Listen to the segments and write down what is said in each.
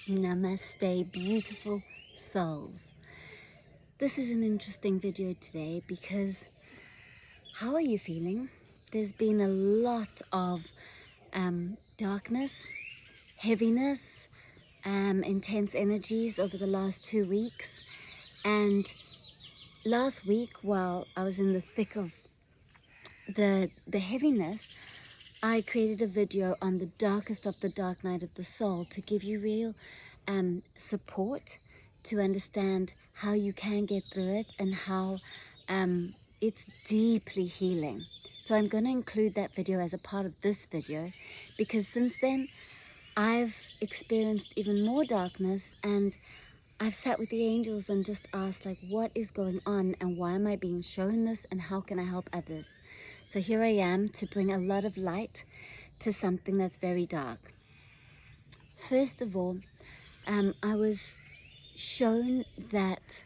Namaste, beautiful souls. This is an interesting video today because how are you feeling? There's been a lot of darkness, heaviness, intense energies over the last 2 weeks. And last week, while I was in the thick of the heaviness, I created a video on the darkest of the dark night of the soul to give you real support to understand how you can get through it and how it's deeply healing. So I'm going to include that video as a part of this video because since then I've experienced even more darkness, and I've sat with the angels and just asked, like, what is going on and why am I being shown this and how can I help others? So here I am to bring a lot of light to something that's very dark. First of all, I was shown that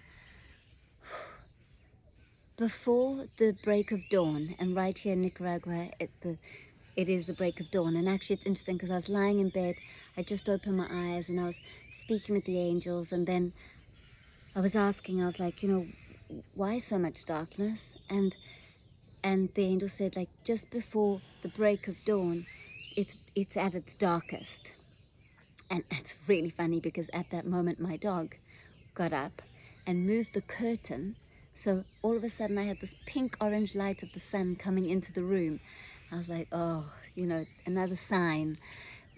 before the break of dawn, and right here in Nicaragua, it is the break of dawn. And actually it's interesting because I was lying in bed, I just opened my eyes and I was speaking with the angels, and then I was asking, I was like, why so much darkness? And the angel said, like, just before the break of dawn, it's at its darkest. And it's really funny because at that moment my dog got up and moved the curtain. So all of a sudden I had this pink orange light of the sun coming into the room. I was like, oh, another sign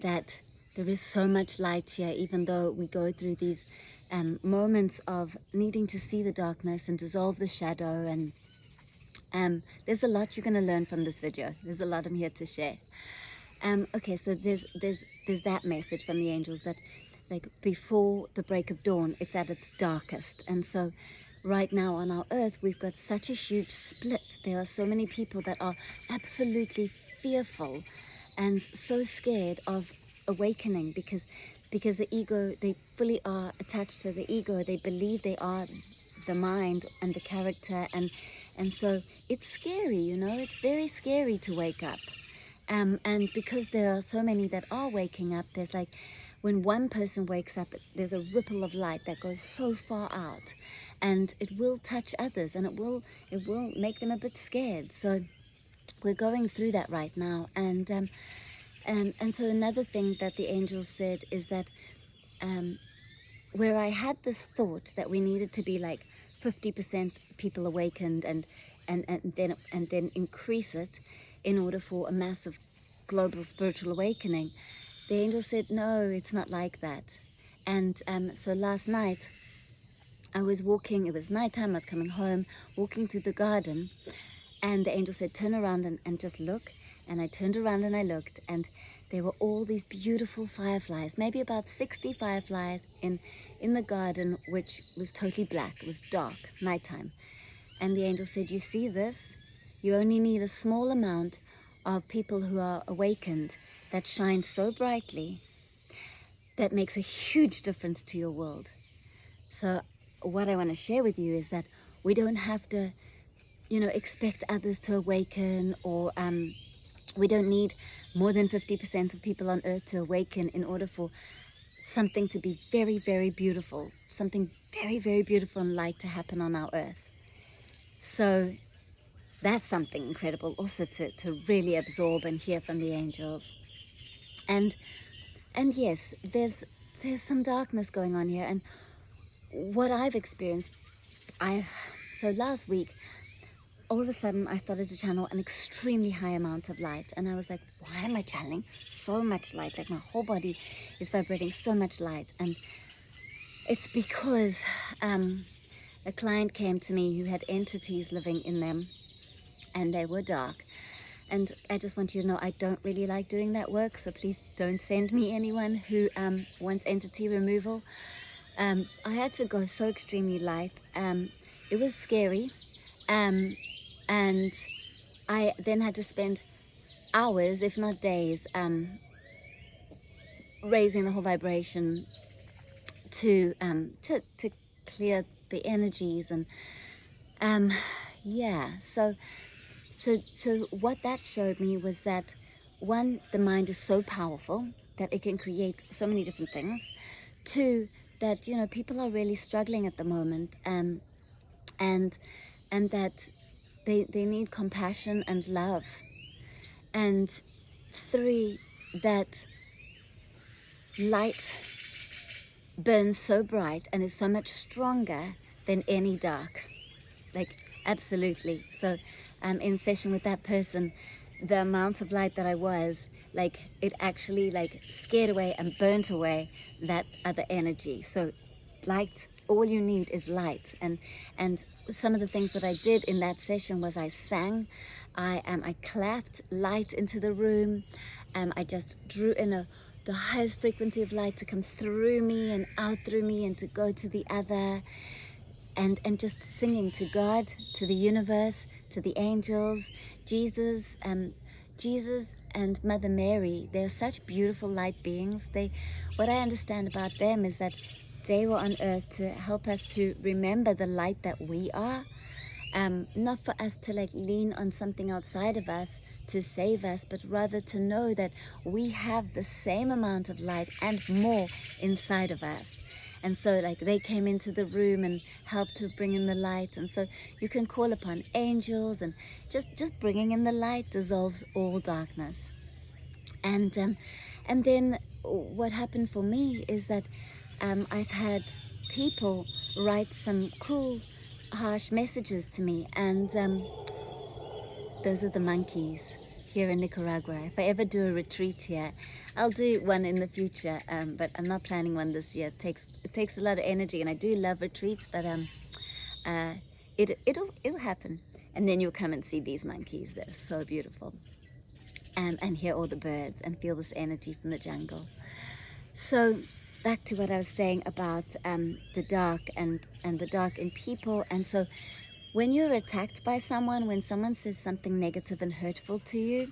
that there is so much light here, even though we go through these moments of needing to see the darkness and dissolve the shadow. And there's a lot you're going to learn from this video. There's a lot I'm here to share. Okay, so there's that message from the angels that, like, before the break of dawn, it's at its darkest. And so right now on our earth, we've got such a huge split. There are so many people that are absolutely fearful and so scared of awakening because the ego, they fully are attached to the ego. They believe they are the mind and the character, and so it's scary, it's very scary to wake up. And because there are so many that are waking up, there's like, when one person wakes up, there's a ripple of light that goes so far out, and it will touch others, and it will make them a bit scared. So we're going through that right now. And so another thing that the angels said is that where I had this thought that we needed to be like 50% people awakened and then increase it in order for a massive global spiritual awakening, the angel said, no, it's not like that. And so last night I was walking, it was nighttime, I was coming home, walking through the garden, and the angel said, turn around and just look. And I turned around and I looked, and there were all these beautiful fireflies, maybe about 60 fireflies in the garden, which was totally black. It was dark, nighttime. And the angel said, you see this? You only need a small amount of people who are awakened that shine so brightly that makes a huge difference to your world. So what I want to share with you is that we don't have to, expect others to awaken, or we don't need more than 50% of people on earth to awaken in order for something to be very, very beautiful, something very, very beautiful and light to happen on our earth. So that's something incredible also to really absorb and hear from the angels. And yes, there's some darkness going on here. And what I've experienced, so last week, all of a sudden I started to channel an extremely high amount of light. And I was like, why am I channeling so much light? Like, my whole body is vibrating so much light. And it's because a client came to me who had entities living in them, and they were dark. And I just want you to know, I don't really like doing that work, so please don't send me anyone who wants entity removal. I had to go so extremely light. It was scary. And I then had to spend hours, if not days, raising the whole vibration to clear the energies. And so what that showed me was that, one, the mind is so powerful that it can create so many different things. Two, that, you know, people are really struggling at the moment, and that they need compassion and love. And three, that light burns so bright and is so much stronger than any dark. Like, absolutely. So in session with that person, the amount of light that I was, like, it actually like scared away and burnt away that other energy. So light, all you need is light. And some of the things that I did in that session was I sang, I clapped light into the room, I just drew in the highest frequency of light to come through me and out through me and to go to the other, and just singing to God, to the universe, to the angels, Jesus, Jesus and Mother Mary. They're such beautiful light beings. What I understand about them is that they were on earth to help us to remember the light that we are, not for us to like lean on something outside of us to save us, but rather to know that we have the same amount of light and more inside of us. And so like they came into the room and helped to bring in the light. And so you can call upon angels, and just bringing in the light dissolves all darkness. And then what happened for me is that I've had people write some cruel, harsh messages to me, and those are the monkeys here in Nicaragua. If I ever do a retreat here, I'll do one in the future, but I'm not planning one this year. It takes a lot of energy, and I do love retreats, but it'll happen. And then you'll come and see these monkeys. They're so beautiful, and hear all the birds and feel this energy from the jungle. So back to what I was saying about the dark and the dark in people. And so when you're attacked by someone, when someone says something negative and hurtful to you,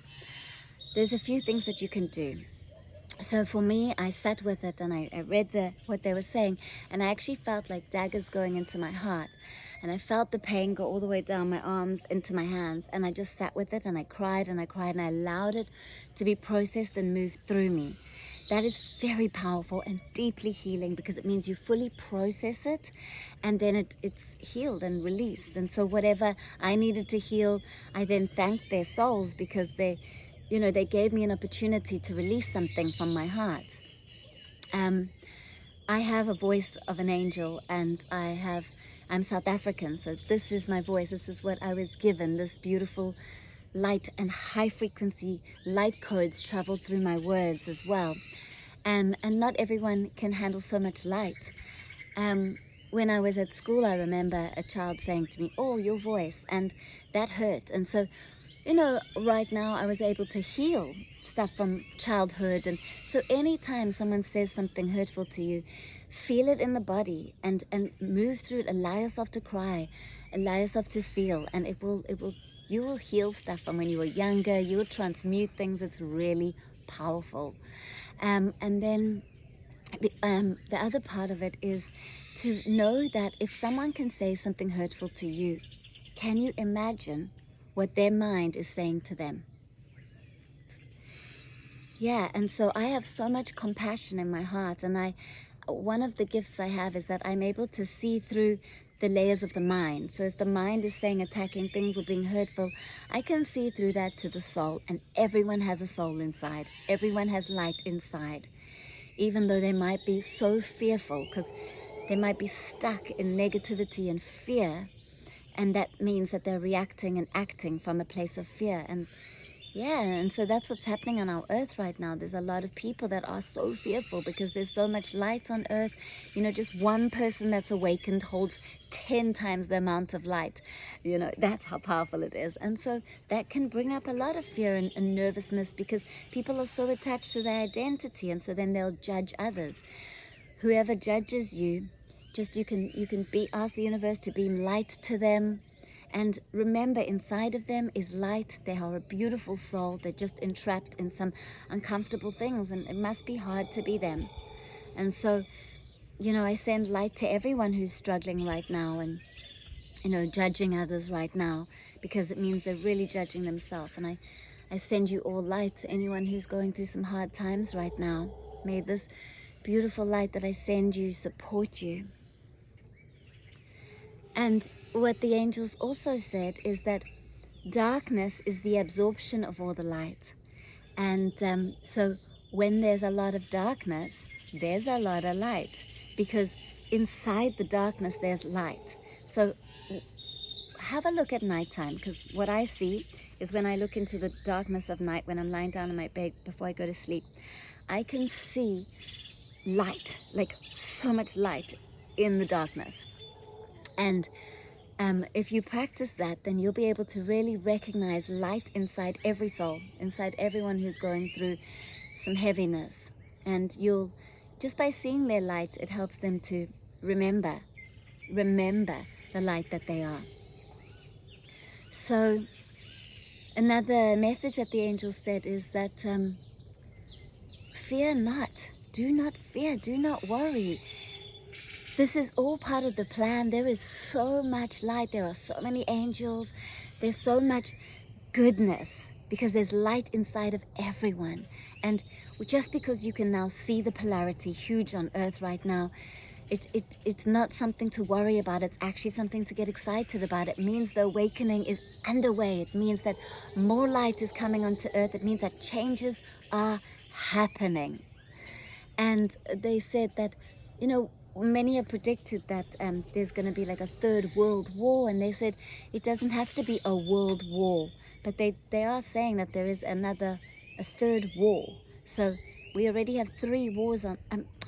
there's a few things that you can do. So for me, I sat with it and I read what they were saying, and I actually felt like daggers going into my heart. And I felt the pain go all the way down my arms into my hands, and I just sat with it and I cried and I cried and I allowed it to be processed and moved through me. That is very powerful and deeply healing, because it means you fully process it, and then it's healed and released. And so whatever I needed to heal, I then thanked their souls, because they gave me an opportunity to release something from my heart. I have a voice of an angel, and I'm South African, so this is my voice. This is what I was given. This beautiful light and high frequency light codes travel through my words as well. And not everyone can handle so much light. When I was at school, I remember a child saying to me, "Oh, your voice," and that hurt. And so, right now I was able to heal stuff from childhood. And so anytime someone says something hurtful to you, feel it in the body and move through it. Allow yourself to cry, allow yourself to feel, and you will heal stuff from when you were younger. You will transmute things. It's really powerful. And then the other part of it is to know that if someone can say something hurtful to you, can you imagine what their mind is saying to them? Yeah, and so I have so much compassion in my heart, and one of the gifts I have is that I'm able to see through the layers of the mind. So if the mind is saying attacking things or being hurtful, I can see through that to the soul, and everyone has a soul inside. Everyone has light inside, even though they might be so fearful, because they might be stuck in negativity and fear, and that means that they're reacting and acting from a place of fear. And so that's what's happening on our earth right now. There's a lot of people that are so fearful because there's so much light on earth. Just one person that's awakened holds 10 times the amount of light. That's how powerful it is. And so that can bring up a lot of fear and nervousness, because people are so attached to their identity, and so then they'll judge others. Whoever judges you, you can ask the universe to beam light to them. And remember, inside of them is light. They are a beautiful soul. They're just entrapped in some uncomfortable things, and it must be hard to be them. And so, I send light to everyone who's struggling right now and, judging others right now, because it means they're really judging themselves. And I send you all light to anyone who's going through some hard times right now. May this beautiful light that I send you support you. And what the angels also said is that darkness is the absorption of all the light. And so when there's a lot of darkness, there's a lot of light, because inside the darkness there's light. So have a look at nighttime, because what I see is when I look into the darkness of night, when I'm lying down in my bed before I go to sleep, I can see light, like so much light in the darkness. And if you practice that, then you'll be able to really recognize light inside every soul, inside everyone who's going through some heaviness. And you'll, just by seeing their light, it helps them to remember the light that they are. So another message that the angels said is that fear not, do not fear, do not worry. This is all part of the plan. There is so much light. There are so many angels. There's so much goodness because there's light inside of everyone. And just because you can now see the polarity huge on earth right now, it's not something to worry about. It's actually something to get excited about. It means the awakening is underway. It means that more light is coming onto earth. It means that changes are happening. And they said that, you know, many have predicted that there's going to be like a third world war, and they said it doesn't have to be a world war, but they are saying that there is a third war. So we already have 3 wars on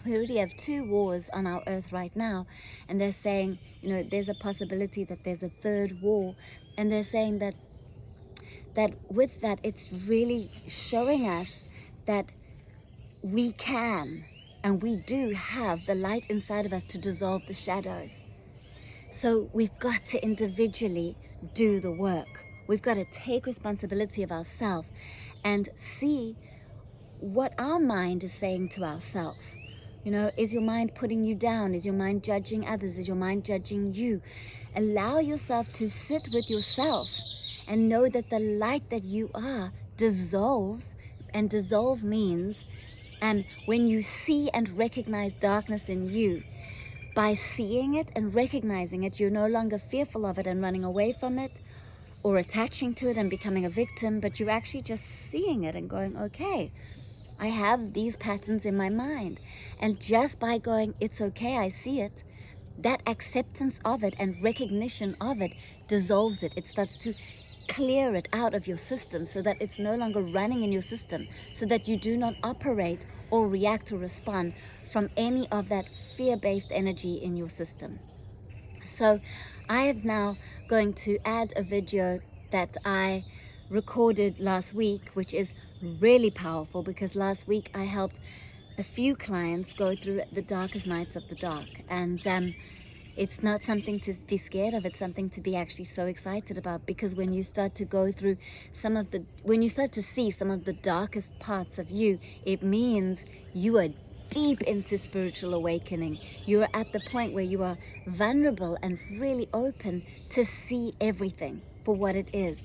we already have 2 wars on our earth right now, and they're saying, you know, there's a possibility that there's a third war. And they're saying that with that, it's really showing us that we can and we do have the light inside of us to dissolve the shadows. So we've got to individually do the work. We've got to take responsibility of ourselves and see what our mind is saying to ourselves. You know, is your mind putting you down? Is your mind judging others? Is your mind judging you? Allow yourself to sit with yourself and know that the light that you are dissolves, and dissolve means when you see and recognize darkness in you, by seeing it and recognizing it, you're no longer fearful of it and running away from it or attaching to it and becoming a victim, but you're actually just seeing it and going, okay, I have these patterns in my mind. And just by going, it's okay, I see it, that acceptance of it and recognition of it dissolves it. It starts to clear it out of your system so that it's no longer running in your system, so that you do not operate or react or respond from any of that fear-based energy in your system. So I am now going to add a video that I recorded last week, which is really powerful, because last week I helped a few clients go through the darkest nights of the dark. And it's not something to be scared of, it's something to be actually so excited about, because when you start to go through when you start to see some of the darkest parts of you, it means you are deep into spiritual awakening. You are at the point where you are vulnerable and really open to see everything for what it is.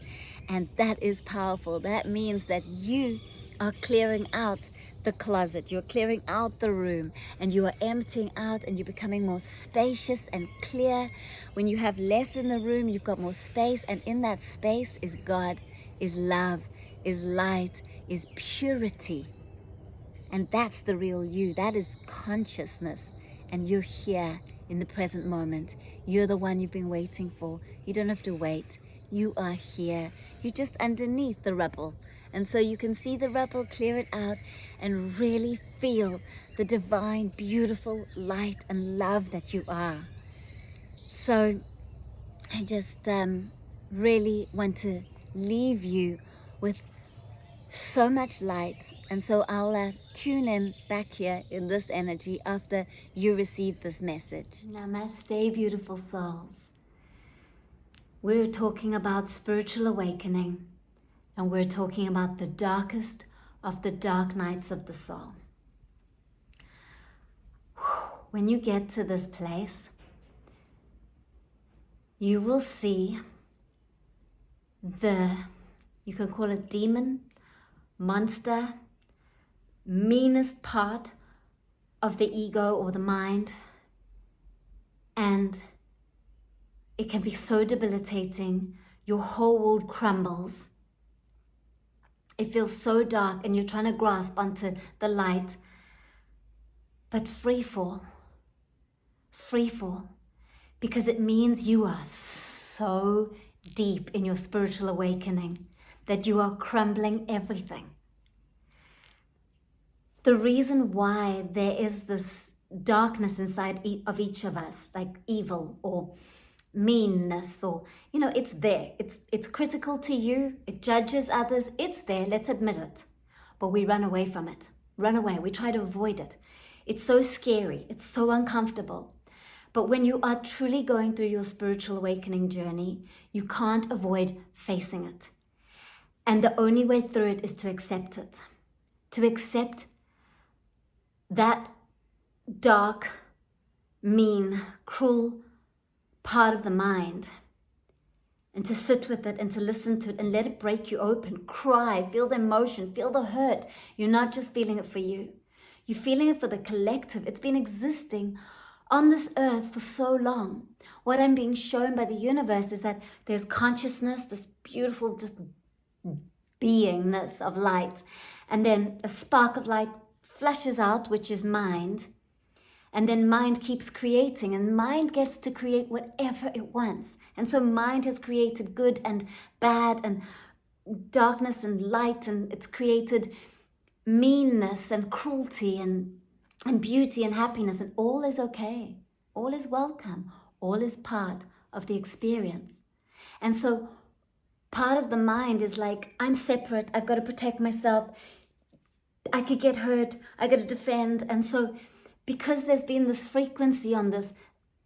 And that is powerful. That means that you are clearing out the closet, you're clearing out the room, and you are emptying out, and you're becoming more spacious and clear. When you have less in the room, you've got more space, and in that space is God, is love, is light, is purity. And that's the real you. That is consciousness. And you're here in the present moment. You're the one you've been waiting for. You don't have to wait. You are here. You're just underneath the rubble. And so you can see the rubble, clear it out, and really feel the divine, beautiful light and love that you are. So I just really want to leave you with so much light. And so I'll tune in back here in this energy after you receive this message. Namaste, beautiful souls. We're talking about spiritual awakening, and we're talking about the darkest of the dark nights of the soul. When you get to this place, you will see you can call it demon, monster, meanest part of the ego or the mind, and it can be so debilitating. Your whole world crumbles. It feels so dark and you're trying to grasp onto the light. But free fall, because it means you are so deep in your spiritual awakening that you are crumbling everything. The reason why there is this darkness inside of each of us, like evil or meanness, or, it's there. It's critical to you. It judges others. It's there. Let's admit it. But we run away from it. Run away. We try to avoid it. It's so scary. It's so uncomfortable. But when you are truly going through your spiritual awakening journey, you can't avoid facing it. And the only way through it is to accept it. To accept that dark, mean, cruel part of the mind, and to sit with it and to listen to it and let it break you open. Cry, feel the emotion, feel the hurt. You're not just feeling it for you. You're feeling it for the collective. It's been existing on this earth for so long. What I'm being shown by the universe is that there's consciousness, this beautiful just beingness of light, and then a spark of light flashes out, which is mind. And then mind keeps creating, and mind gets to create whatever it wants. And so mind has created good and bad and darkness and light, and it's created meanness and cruelty and beauty and happiness, and all is okay. All is welcome. All is part of the experience. And so part of the mind is like, I'm separate. I've got to protect myself. I could get hurt. I got to defend. And so because there's been this frequency on this,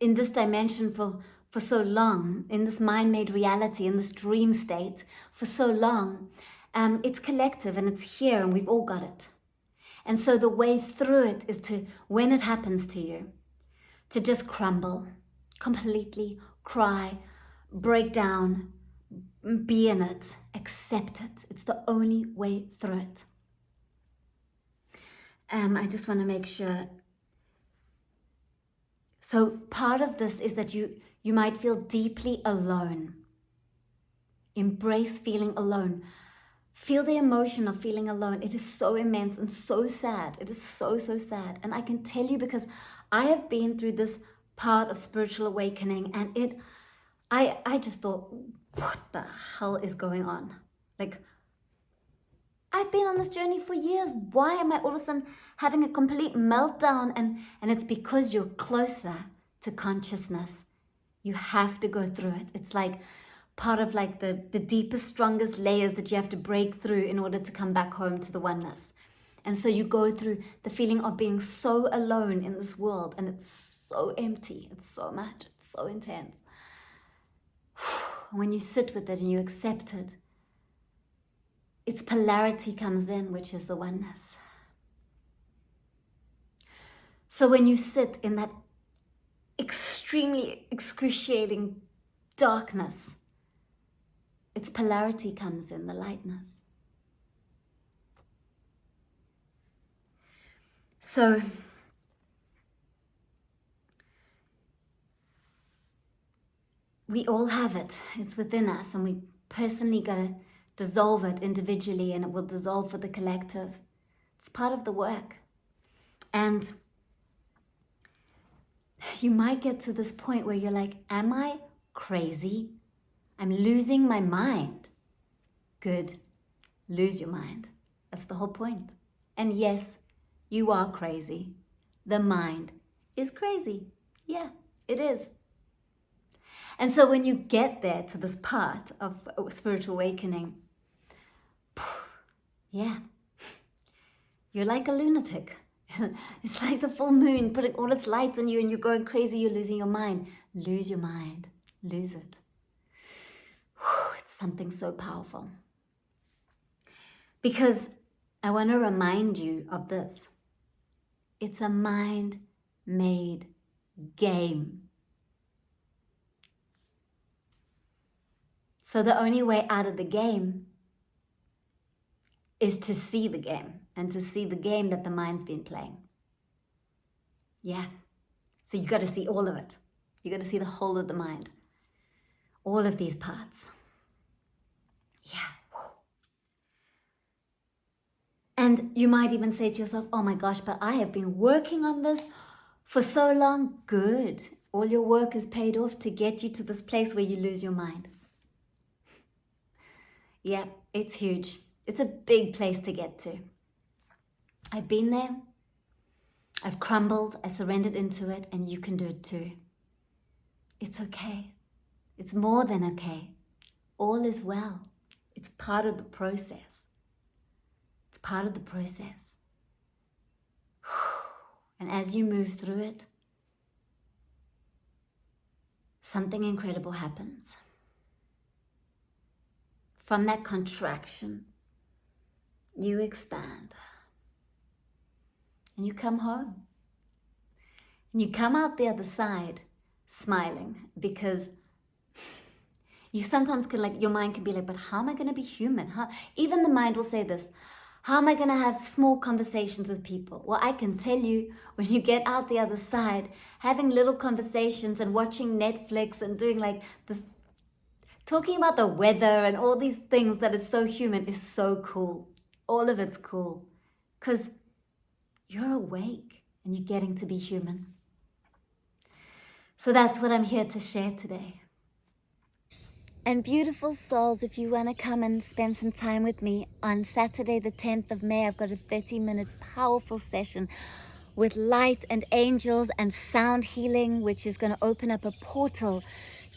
in this dimension for so long, in this mind-made reality, in this dream state for so long, it's collective and it's here and we've all got it. And so the way through it is to, when it happens to you, to just crumble, completely cry, break down, be in it, accept it. It's the only way through it. I just want to make sure. So part of this is that you might feel deeply alone. Embrace feeling alone. Feel the emotion of feeling alone. It is so immense and so sad. It is so, so sad. And I can tell you because I have been through this part of spiritual awakening, and I just thought, what the hell is going on? Like, I've been on this journey for years. Why am I all of a sudden having a complete meltdown? And it's because you're closer to consciousness. You have to go through it. It's like part of like the deepest, strongest layers that you have to break through in order to come back home to the oneness. And so you go through the feeling of being so alone in this world, and it's so empty. It's so much. It's so intense. When you sit with it and you accept it, its polarity comes in, which is the oneness. So when you sit in that extremely excruciating darkness, its polarity comes in, the lightness. So we all have it. It's within us, and we personally got to dissolve it individually, and it will dissolve for the collective. It's part of the work. And you might get to this point where you're like, am I crazy? I'm losing my mind. Good. Lose your mind. That's the whole point. And yes, you are crazy. The mind is crazy. Yeah, it is. And so when you get there to this part of spiritual awakening, yeah, you're like a lunatic. It's like the full moon putting all its light on you, and you're going crazy, you're losing your mind. Lose your mind. Lose it. It's something so powerful. Because I want to remind you of this. It's a mind-made game. So the only way out of the game is to see the game, and to see the game that the mind's been playing. Yeah. So you got to see all of it. You got to see the whole of the mind. All of these parts. Yeah. And you might even say to yourself, oh my gosh, but I have been working on this for so long. Good. All your work is paid off to get you to this place where you lose your mind. Yeah, it's huge. It's a big place to get to. I've been there. I've crumbled. I surrendered into it, and you can do it too. It's okay. It's more than okay. All is well. It's part of the process. It's part of the process. And as you move through it, something incredible happens. From that contraction, you expand. And you come home. And you come out the other side smiling, because you sometimes can, like, your mind can be like, but how am I going to be human? Even the mind will say this, how am I going to have small conversations with people? Well, I can tell you, when you get out the other side, having little conversations and watching Netflix and doing like this, talking about the weather and all these things that is so human is so cool. All of it's cool because you're awake and you're getting to be human. So that's what I'm here to share today. And beautiful souls, if you want to come and spend some time with me on Saturday the 10th of May, I've got a 30-minute powerful session with light and angels and sound healing, which is going to open up a portal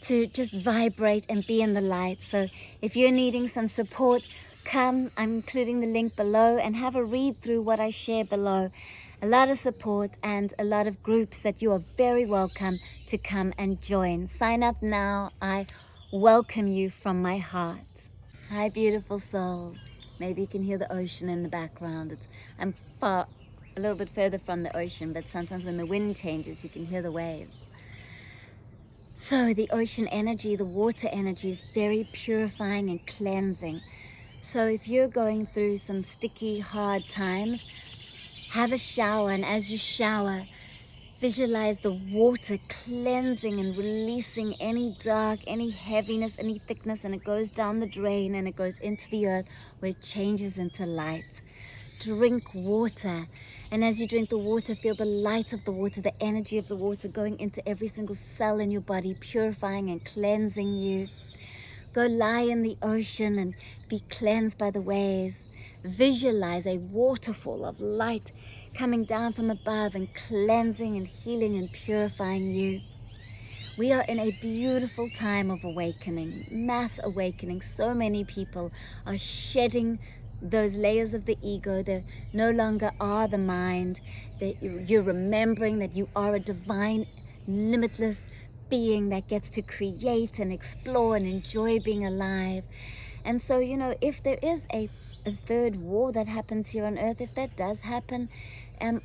to just vibrate and be in the light. So if you're needing some support, come. I'm including the link below, and have a read through what I share below. A lot of support and a lot of groups that you are very welcome to come and join. Sign up now. I welcome you from my heart. Hi, beautiful souls. Maybe you can hear the ocean in the background. I'm a little bit further from the ocean, but sometimes when the wind changes, you can hear the waves. So the ocean energy, the water energy is very purifying and cleansing. So if you're going through some sticky, hard times, have a shower, and as you shower, visualize the water cleansing and releasing any dark, any heaviness, any thickness, and it goes down the drain and it goes into the earth where it changes into light. Drink water, and as you drink the water, feel the light of the water, the energy of the water going into every single cell in your body, purifying and cleansing you. Go lie in the ocean and be cleansed by the waves. Visualize a waterfall of light coming down from above and cleansing and healing and purifying you. We are in a beautiful time of awakening, mass awakening. So many people are shedding those layers of the ego. They no longer are the mind. You're remembering that you are a divine, limitless being that gets to create and explore and enjoy being alive. And so, if there is a third war that happens here on earth, if that does happen,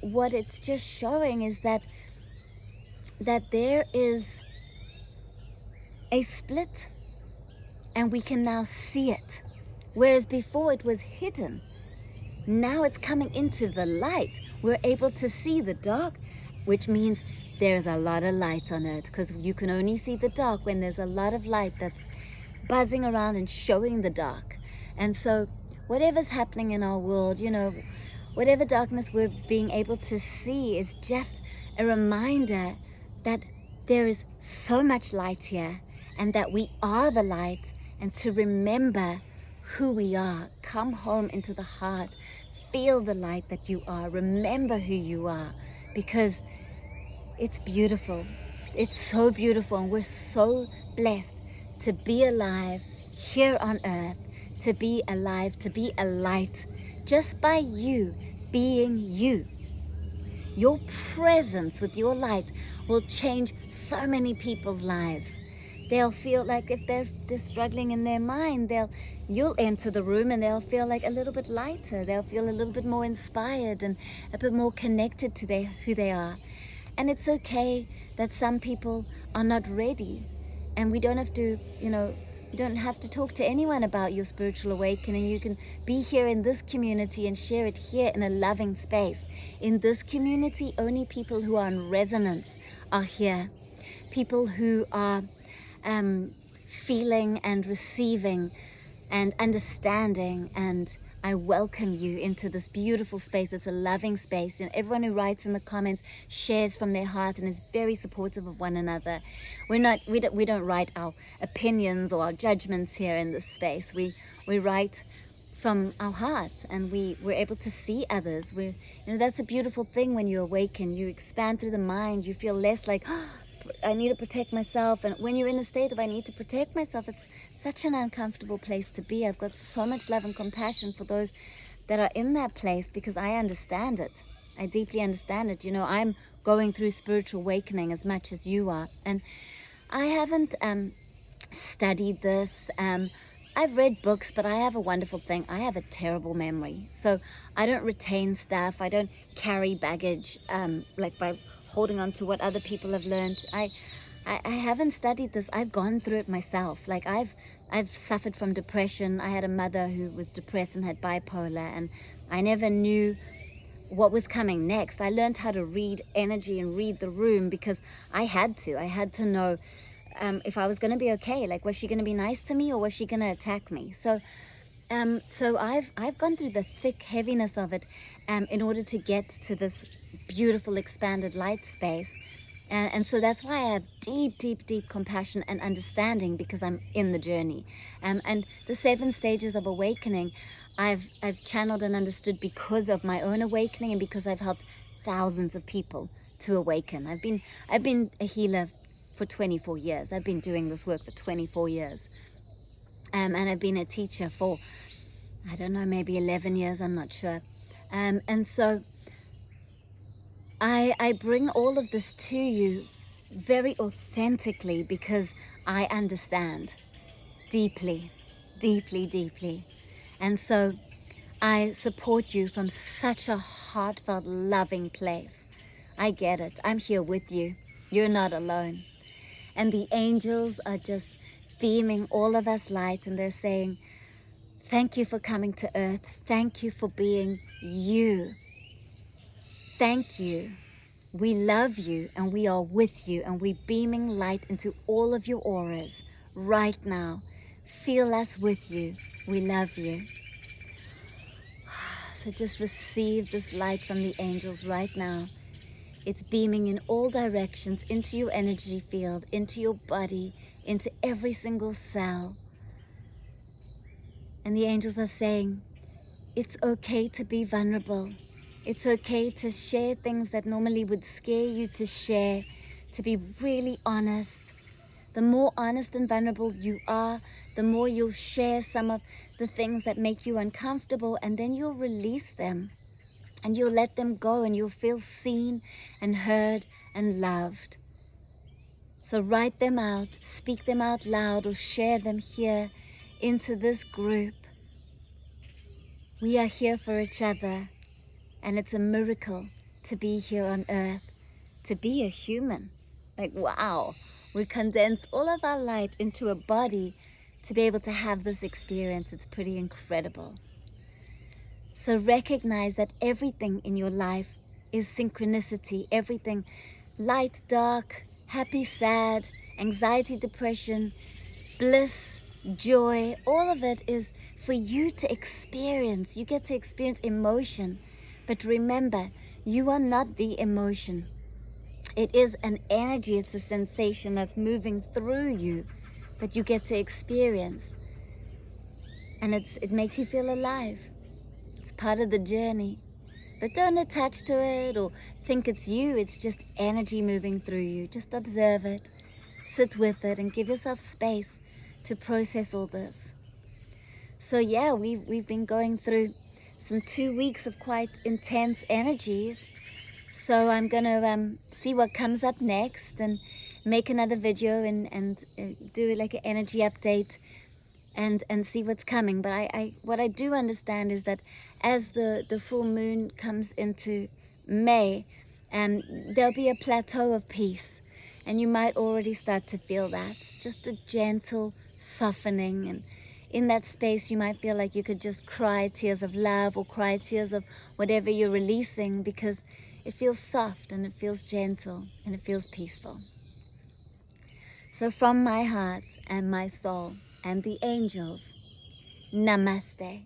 what it's just showing is that there is a split, and we can now see it. Whereas before it was hidden, now it's coming into the light. We're able to see the dark, which means there's a lot of light on earth, because you can only see the dark when there's a lot of light that's buzzing around and showing the dark. And so whatever's happening in our world, whatever darkness we're being able to see is just a reminder that there is so much light here, and that we are the light, and to remember who we are. Come home into the heart. Feel the light that you are. Remember who you are, because it's beautiful. It's so beautiful, and we're so blessed to be alive here on earth, to be alive, to be a light, just by you being you. Your presence with your light will change so many people's lives. They'll feel like, if they're struggling in their mind, you'll enter the room and they'll feel like a little bit lighter. They'll feel a little bit more inspired and a bit more connected to who they are. And it's okay that some people are not ready, and we don't have to, You don't have to talk to anyone about your spiritual awakening. You can be here in this community and share it here in a loving space. In this community, only people who are in resonance are here. People who are feeling and receiving and understanding, and I welcome you into this beautiful space. It's a loving space, and everyone who writes in the comments shares from their heart and is very supportive of one another. We don't write our opinions or our judgments here in this space. We write from our hearts, and we're able to see others. That's a beautiful thing. When you awaken, you expand through the mind. You feel less like, oh, I need to protect myself. And when you're in a state of I need to protect myself, it's such an uncomfortable place to be. I've got so much love and compassion for those that are in that place, because I understand it. I deeply understand it. I'm going through spiritual awakening as much as you are, and I haven't studied this. I've read books, but I have a wonderful thing. I have a terrible memory, so I don't retain stuff. I don't carry baggage like by holding on to what other people have learned. I haven't studied this. I've gone through it myself. Like I've suffered from depression. I had a mother who was depressed and had bipolar, and I never knew what was coming next. I learned how to read energy and read the room because I had to know if I was going to be okay. Like, was she going to be nice to me, or was she going to attack me? So I've gone through the thick heaviness of it in order to get to this beautiful expanded light space, and so that's why I have deep compassion and understanding, because I'm in the journey. And the 7 stages of awakening I've channeled and understood because of my own awakening, and because I've helped thousands of people to awaken. I've been a healer for 24 years. I've been doing this work for 24 years, and I've been a teacher for, I don't know, maybe 11 years, I'm not sure. And so I bring all of this to you very authentically, because I understand deeply. And so I support you from such a heartfelt, loving place. I get it. I'm here with you. You're not alone. And the angels are just beaming all of us light, and they're saying, thank you for coming to earth. Thank you for being you. Thank you. We love you, and we are with you, and we're beaming light into all of your auras right now. Feel us with you. We love you. So just receive this light from the angels right now. It's beaming in all directions, into your energy field, into your body, into every single cell. And the angels are saying, it's okay to be vulnerable. It's okay to share things that normally would scare you to share, to be really honest. The more honest and vulnerable you are, the more you'll share some of the things that make you uncomfortable, and then you'll release them, and you'll let them go, and you'll feel seen and heard and loved. So write them out, speak them out loud, or share them here into this group. We are here for each other, and it's a miracle to be here on earth, to be a human. Like, wow, we condensed all of our light into a body to be able to have this experience. It's pretty incredible. So recognize that everything in your life is synchronicity. Everything, light, dark, happy, sad, anxiety, depression, bliss, joy, all of it is for you to experience. You get to experience emotion. But remember, you are not the emotion. It is an energy, it's a sensation that's moving through you that you get to experience. And it makes you feel alive. It's part of the journey. But don't attach to it or think it's you. It's just energy moving through you. Just observe it, sit with it, and give yourself space to process all this. So yeah, we've been going through some 2 weeks of quite intense energies. So I'm gonna see what comes up next and make another video and do like an energy update and see what's coming. But what I do understand is that as the full moon comes into May, there'll be a plateau of peace. And you might already start to feel that, just a gentle softening. And in that space, you might feel like you could just cry tears of love or cry tears of whatever you're releasing, because it feels soft and it feels gentle and it feels peaceful. So from my heart and my soul and the angels, Namaste.